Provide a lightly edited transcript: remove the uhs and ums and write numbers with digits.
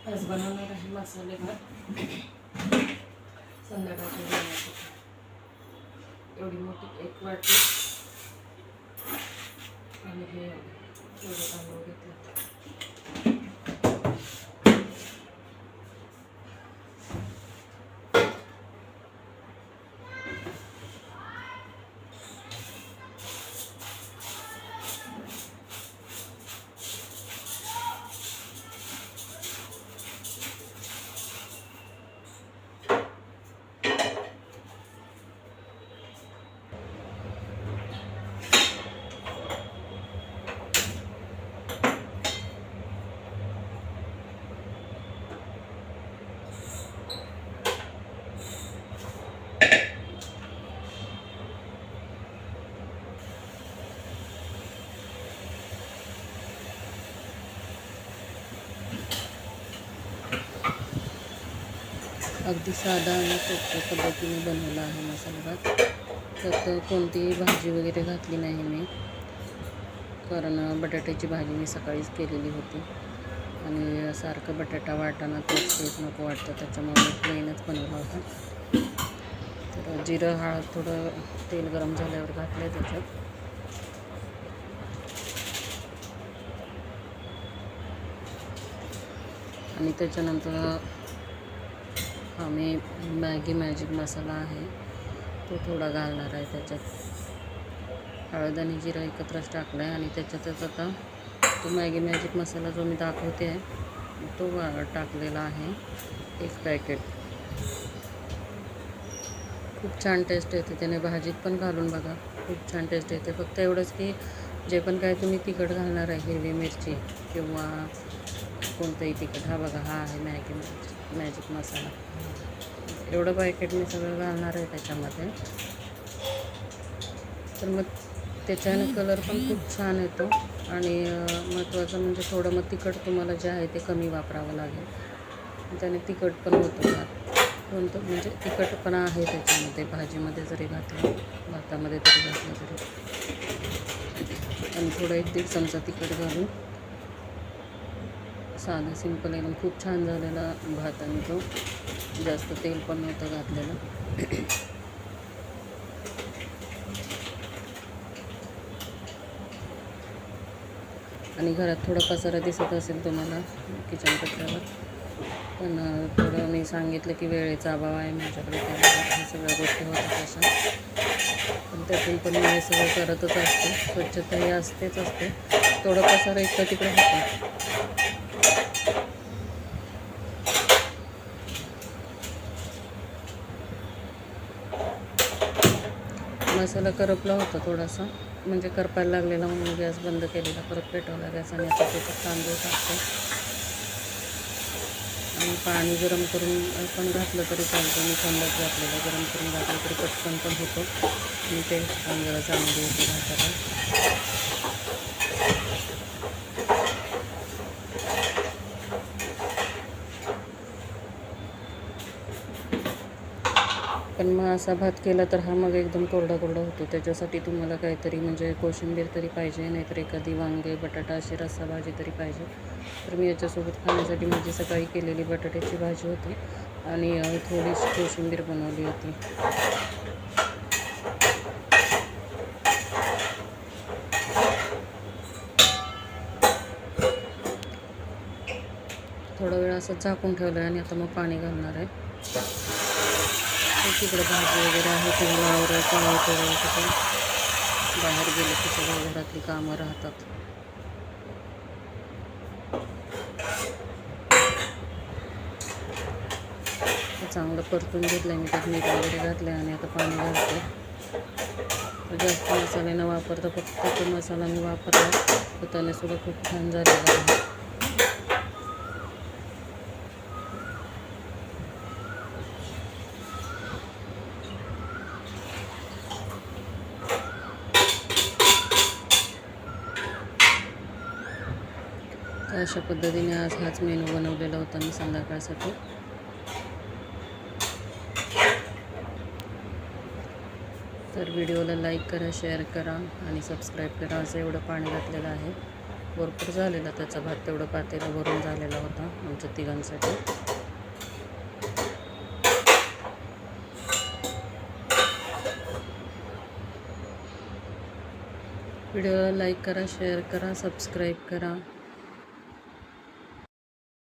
आज बनवणार आहे मसाले भात संध्याकाळच्या जेवणासाठी. एवढी मोठी एक वाटी आणि हे एवढं तांदूळ घेतलं. अगदी साधा आणि सोप्या पद्धतीने बनवला आहे मसाला भात. त्यात कोणतीही भाजी वगैरे घातली नाही मी, कारण बटाट्याची भाजी मी सकाळीच केलेली होती आणि सारखं बटाटा वाटाणा तेच नको वाटतं, त्याच्यामुळे मी प्लेनच बनवला होता. तर जिरं हळद थोडं तेल गरम झाल्यावर घातलं आहे त्याच्यात. आणि त्याच्यानंतर मी मॅगी मॅजिक मसाला आहे तो थोडा घालणार आहे त्याच्यात. हळद आणि जिरं एकत्रच टाकलं आहे आणि त्याच्यातच आता तो मॅगी मॅजिक मसाला जो मी दाखवते आहे तो टाकलेला आहे, एक पॅकेट. खूप छान टेस्ट येते त्याने, भाजीत पण घालून बघा, खूप छान टेस्ट येते. फक्त एवढंच की जे पण काय तुम्ही तिखट घालणार आहे, हिरवी मिरची किंवा कोणतंही तिखट, हा बघा हा आहे मॅगी मॅजिक मसाला, एवढं पॅकेट मी सगळं घालणार आहे त्याच्यामध्ये. तर मग त्याच्याने कलर पण खूप छान येतो आणि महत्त्वाचं म्हणजे थोडं मग तिखट तुम्हाला जे आहे ते कमी वापरावं लागेल, त्याने तिखट पण होतं. कोणतं म्हणजे तिखटपणा आहे त्याच्यामध्ये, भाजीमध्ये जरी घातलं, भातामध्ये तरी घातलं तरी. आणि थोडं 1-1.5 चमचा तिखट घालून साधा सिंपल एकदम खूप छान झालेला भात आणि तो जास्त तेल पण नव्हतं घातलेलं. आणि घरात थोडा पसारा दिसत असेल तुम्हाला किचन कट्ट्यावर, पण थोडं मी सांगितलं की वेळेचा अभाव आहे माझ्याकडे, त्यामुळे ह्या सगळ्या गोष्टी होतात अशा. पण त्यातून पण मी हे सगळं करतच असते, स्वच्छता ही असतेच असते, थोडं पसारा इकडं तिकडे होतं. मसाला करपला होता थोडासा, म्हणजे करपायला लागलेला म्हणून गॅस बंद केलेला, परत पेटवला गॅस आणि आता त्याच्यात तांदूळ टाकते. आणि पाणी गरम करून पण घातलं तरी चालतं, मी थंडच घातलेलं, गरम करून घातलं तरी पटकन पण होतो आणि टेस्ट पण जरा चांगली होते भाताला. पण मग असा भात केला तर हा मग एकदम कोरडा होतो. त्याच्यासाठी तुम्हाला काहीतरी म्हणजे कोशिंबीर तरी पाहिजे, नाहीतर एखादी वांगे बटाटा अशी रस्सा भाजी तरी पाहिजे. तर मी याच्यासोबत खाण्यासाठी माझी सकाळी केलेली बटाट्याची भाजी होती आणि थोडीशी कोशिंबीर बनवली होती. थोडा वेळ असं झाकून ठेवलं आहे आणि आता मग पाणी घालणार आहे. तिकडे भाजी वगैरे आहे, तुम्हाला आवरायचं आहे, थोडं कुठं बाहेर गेलं की सगळं घरातली कामं राहतात. चांगलं परतून घेतलं मी, त्यात मीठ वगैरे घातलं आणि आता पाणी घालते. जास्त मसाले न वापरता फक्त तो मसाला मी वापरला तर त्याने सुद्धा खूप छान झालेला आहे. तर अशा पद्धतीने आज हाच मेनू बनवलेला होता मी संध्याकाळसाठी. तर व्हिडिओला लाईक करा, शेअर करा आणि सबस्क्राईब करा. असं एवढं पाणी घातलेलं आहे, भरपूर झालेला त्याचा भात, तेवढं पातेलं भरून झालेला होता. आमच्या तिघांसाठी. व्हिडिओला लाईक करा, शेअर करा, सबस्क्राईब करा.